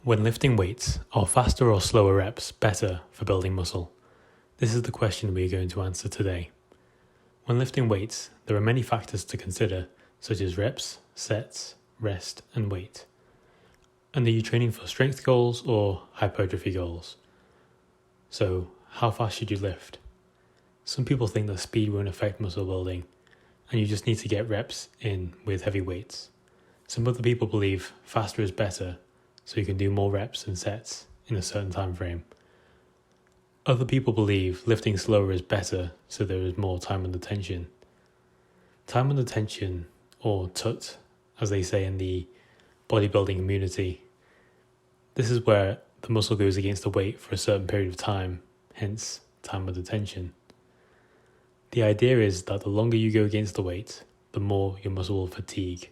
When lifting weights, are faster or slower reps better for building muscle? This is the question we are going to answer today. When lifting weights, there are many factors to consider, such as reps, sets, rest, and weight. And are you training for strength goals or hypertrophy goals? So, how fast should you lift? Some people think that speed won't affect muscle building, and you just need to get reps in with heavy weights. Some other people believe faster is better, so you can do more reps and sets in a certain time frame. Other people believe lifting slower is better, so there is more time under tension. Time under tension, or TUT, as they say in the bodybuilding community, this is where the muscle goes against the weight for a certain period of time, hence time under tension. The idea is that the longer you go against the weight, the more your muscle will fatigue,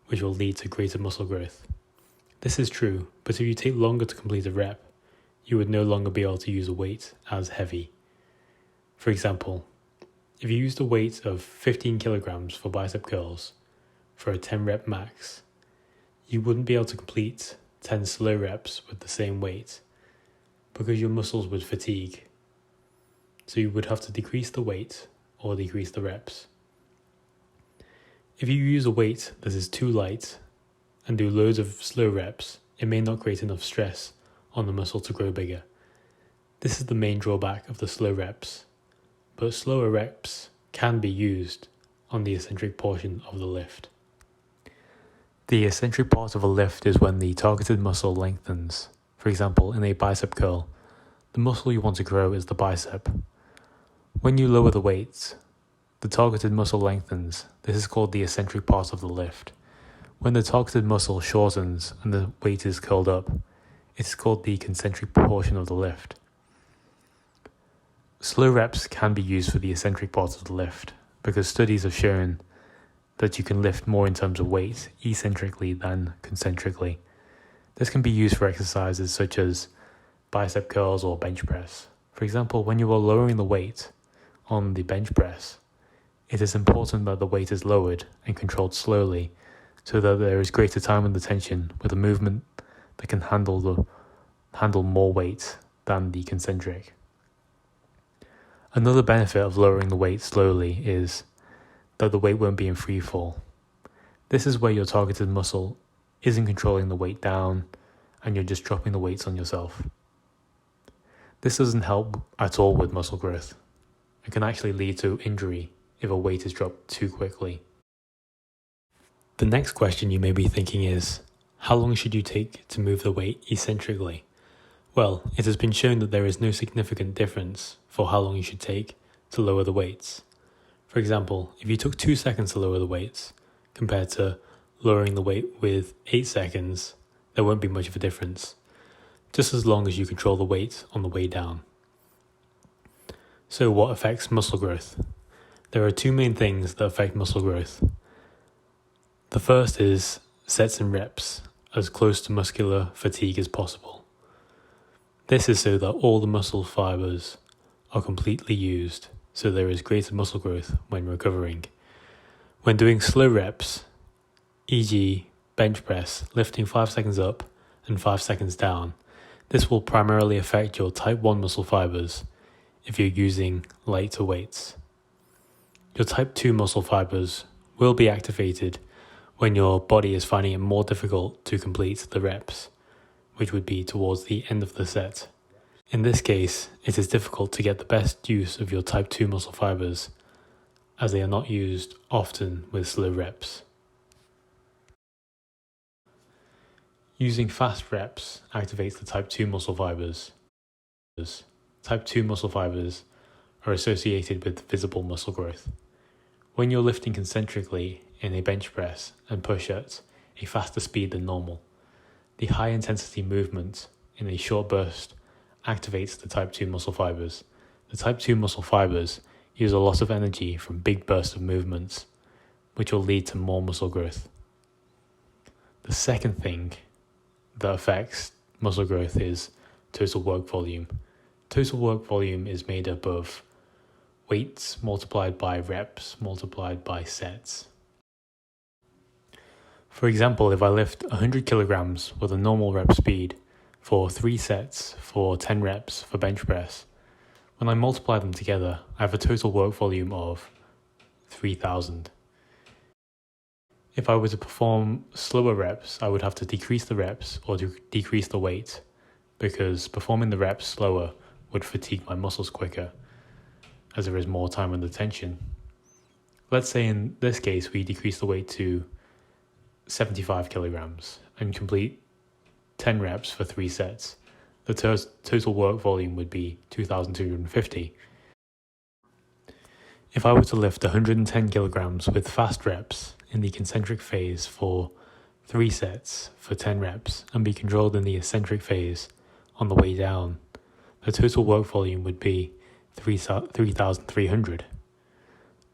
which will lead to greater muscle growth. This is true, but if you take longer to complete a rep, you would no longer be able to use a weight as heavy. For example, if you used a weight of 15 kilograms for bicep curls for a 10 rep max, you wouldn't be able to complete 10 slow reps with the same weight because your muscles would fatigue. So you would have to decrease the weight or decrease the reps. If you use a weight that is too light and do loads of slow reps, it may not create enough stress on the muscle to grow bigger. This is the main drawback of the slow reps, but slower reps can be used on the eccentric portion of the lift. The eccentric part of a lift is when the targeted muscle lengthens. For example, in a bicep curl, the muscle you want to grow is the bicep. When you lower the weights, the targeted muscle lengthens. This is called the eccentric part of the lift. When the targeted muscle shortens and the weight is curled up, it is called the concentric portion of the lift. Slow reps can be used for the eccentric part of the lift because studies have shown that you can lift more in terms of weight eccentrically than concentrically. This can be used for exercises such as bicep curls or bench press. For example, when you are lowering the weight on the bench press, it is important that the weight is lowered and controlled slowly so that there is greater time under tension with a movement that can handle more weight than the concentric. Another benefit of lowering the weight slowly is that the weight won't be in free fall. This is where your targeted muscle isn't controlling the weight down and you're just dropping the weights on yourself. This doesn't help at all with muscle growth. It can actually lead to injury if a weight is dropped too quickly. The next question you may be thinking is, how long should you take to move the weight eccentrically? Well, it has been shown that there is no significant difference for how long you should take to lower the weights. For example, if you took 2 seconds to lower the weights compared to lowering the weight with 8 seconds, there won't be much of a difference, just as long as you control the weight on the way down. So what affects muscle growth? There are two main things that affect muscle growth. The first is sets and reps, as close to muscular fatigue as possible. This is so that all the muscle fibers are completely used, so there is greater muscle growth when recovering. When doing slow reps, e.g. bench press, lifting 5 seconds up and 5 seconds down, this will primarily affect your type 1 muscle fibers if you're using lighter weights. Your type 2 muscle fibers will be activated when your body is finding it more difficult to complete the reps, which would be towards the end of the set. In this case, it is difficult to get the best use of your type 2 muscle fibers as they are not used often with slow reps. Using fast reps activates the type 2 muscle fibers. Type 2 muscle fibers are associated with visible muscle growth. When you're lifting concentrically in a bench press and push at a faster speed than normal, the high intensity movement in a short burst activates the type 2 muscle fibers. The type 2 muscle fibers use a lot of energy from big bursts of movements, which will lead to more muscle growth. The second thing that affects muscle growth is total work volume. Total work volume is made up of weights multiplied by reps multiplied by sets. For example, if I lift 100 kilograms with a normal rep speed for 3 sets for 10 reps for bench press, when I multiply them together, I have a total work volume of 3,000. If I were to perform slower reps, I would have to decrease the reps or decrease the weight, because performing the reps slower would fatigue my muscles quicker, as there is more time under tension. Let's say in this case we decrease the weight to 75 kilograms and complete 10 reps for 3 sets. The total work volume would be 2,250. If I were to lift 110 kilograms with fast reps in the concentric phase for 3 sets for 10 reps and be controlled in the eccentric phase on the way down, the total work volume would be 3,300.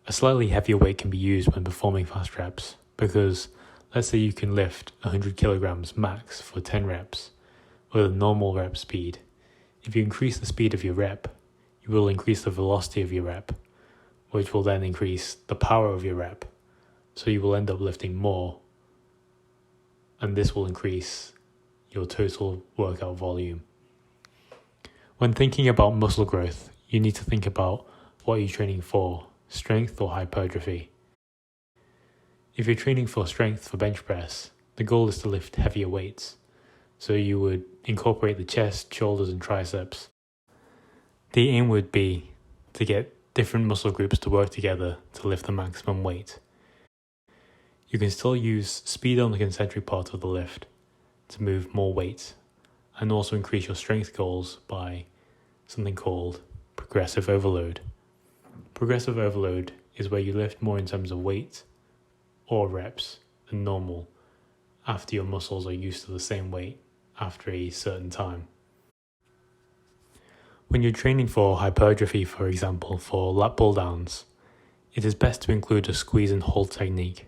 A slightly heavier weight can be used when performing fast reps because let's say you can lift 100 kilograms max for 10 reps with a normal rep speed. If you increase the speed of your rep, you will increase the velocity of your rep, which will then increase the power of your rep. So you will end up lifting more, and this will increase your total workout volume. When thinking about muscle growth, you need to think about what you're training for, strength or hypertrophy. If you're training for strength for bench press, the goal is to lift heavier weights. So you would incorporate the chest, shoulders and triceps. The aim would be to get different muscle groups to work together to lift the maximum weight. You can still use speed on the concentric part of the lift to move more weight and also increase your strength goals by something called progressive overload. Progressive overload is where you lift more in terms of weight or reps than normal after your muscles are used to the same weight after a certain time. When you're training for hypertrophy, for example, for lat pull downs, it is best to include a squeeze and hold technique.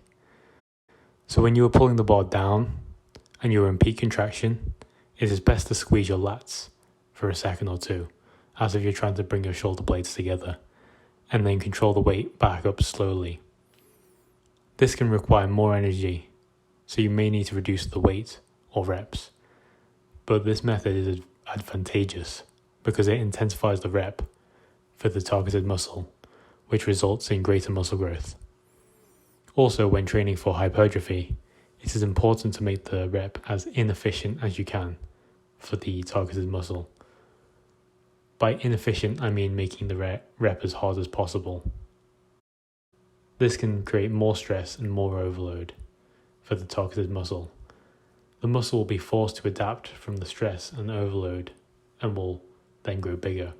So when you are pulling the bar down and you are in peak contraction, it is best to squeeze your lats for a second or two, as if you're trying to bring your shoulder blades together, and then control the weight back up slowly. This can require more energy, so you may need to reduce the weight or reps. But this method is advantageous because it intensifies the rep for the targeted muscle, which results in greater muscle growth. Also, when training for hypertrophy, it is important to make the rep as inefficient as you can for the targeted muscle. By inefficient, I mean making the rep as hard as possible. This can create more stress and more overload for the targeted muscle. The muscle will be forced to adapt from the stress and overload and will then grow bigger.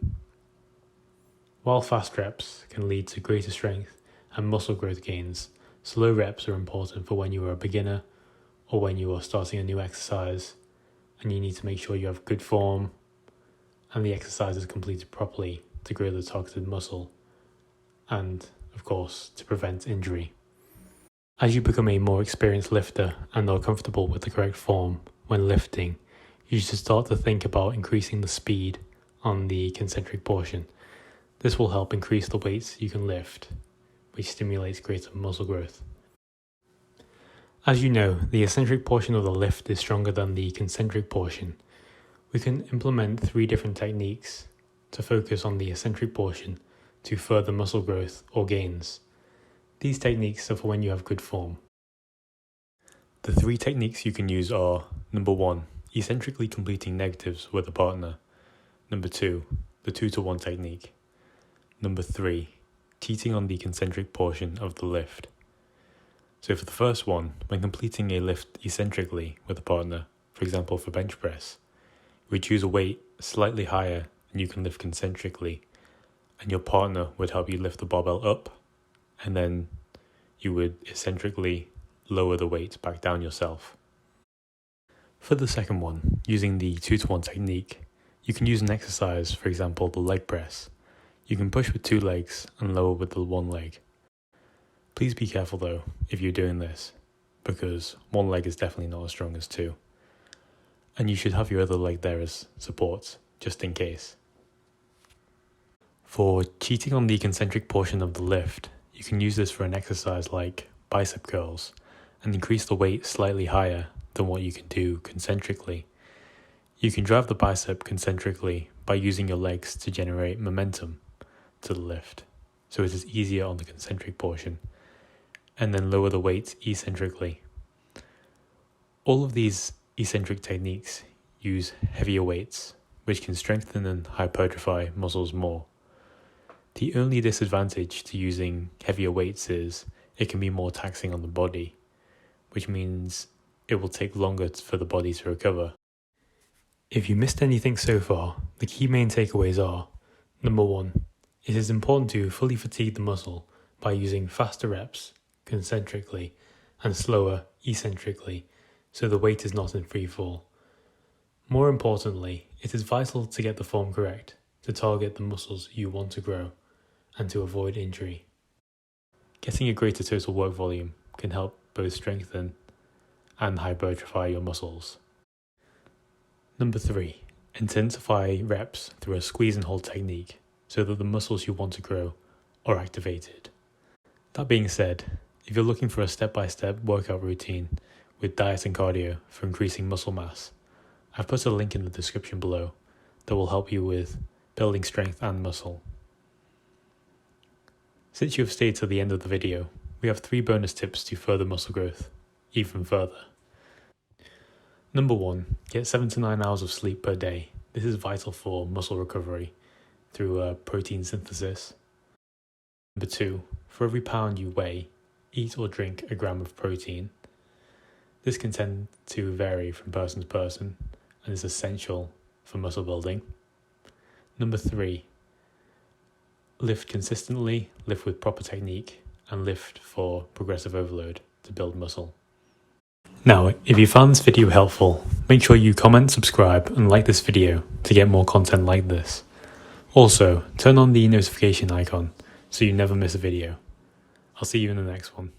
While fast reps can lead to greater strength and muscle growth gains, slow reps are important for when you are a beginner or when you are starting a new exercise and you need to make sure you have good form and the exercise is completed properly to grow the targeted muscle and, of course, to prevent injury. As you become a more experienced lifter and are comfortable with the correct form when lifting, you should start to think about increasing the speed on the concentric portion. This will help increase the weights you can lift, which stimulates greater muscle growth. As you know, the eccentric portion of the lift is stronger than the concentric portion. We can implement 3 different techniques to focus on the eccentric portion to further muscle growth or gains. These techniques are for when you have good form. The 3 techniques you can use are: number 1, eccentrically completing negatives with a partner; number 2, the 2-to-1 technique; number 3, cheating on the concentric portion of the lift. So for the first one, when completing a lift eccentrically with a partner, for example for bench press, you would choose a weight slightly higher than you can lift concentrically, and your partner would help you lift the barbell up, and then you would eccentrically lower the weight back down yourself. For the second one, using the 2-to-1 technique, you can use an exercise, for example the leg press. You can push with 2 legs and lower with the 1 leg. Please be careful though if you're doing this, because 1 leg is definitely not as strong as 2. And you should have your other leg there as support, just in case. For cheating on the concentric portion of the lift, you can use this for an exercise like bicep curls, and increase the weight slightly higher than what you can do concentrically. You can drive the bicep concentrically by using your legs to generate momentum to the lift, so it is easier on the concentric portion, and then lower the weight eccentrically. All of these eccentric techniques use heavier weights, which can strengthen and hypertrophy muscles more. The only disadvantage to using heavier weights is it can be more taxing on the body, which means it will take longer for the body to recover. If you missed anything so far, the key main takeaways are: number 1, it is important to fully fatigue the muscle by using faster reps concentrically and slower eccentrically, so the weight is not in free fall. More importantly, it is vital to get the form correct, to target the muscles you want to grow, and to avoid injury. Getting a greater total work volume can help both strengthen and hypertrophy your muscles. Number 3, intensify reps through a squeeze and hold technique so that the muscles you want to grow are activated. That being said, if you're looking for a step-by-step workout routine with diet and cardio for increasing muscle mass, I've put a link in the description below that will help you with building strength and muscle. Since you have stayed to the end of the video, we have 3 bonus tips to further muscle growth even further. Number 1, get 7 to 9 hours of sleep per day. This is vital for muscle recovery through protein synthesis. Number 2, for every pound you weigh, eat or drink a gram of protein. This can tend to vary from person to person and is essential for muscle building. Number 3, lift consistently, lift with proper technique, and lift for progressive overload to build muscle. Now, if you found this video helpful, make sure you comment, subscribe, and like this video to get more content like this. Also, turn on the notification icon so you never miss a video. I'll see you in the next one.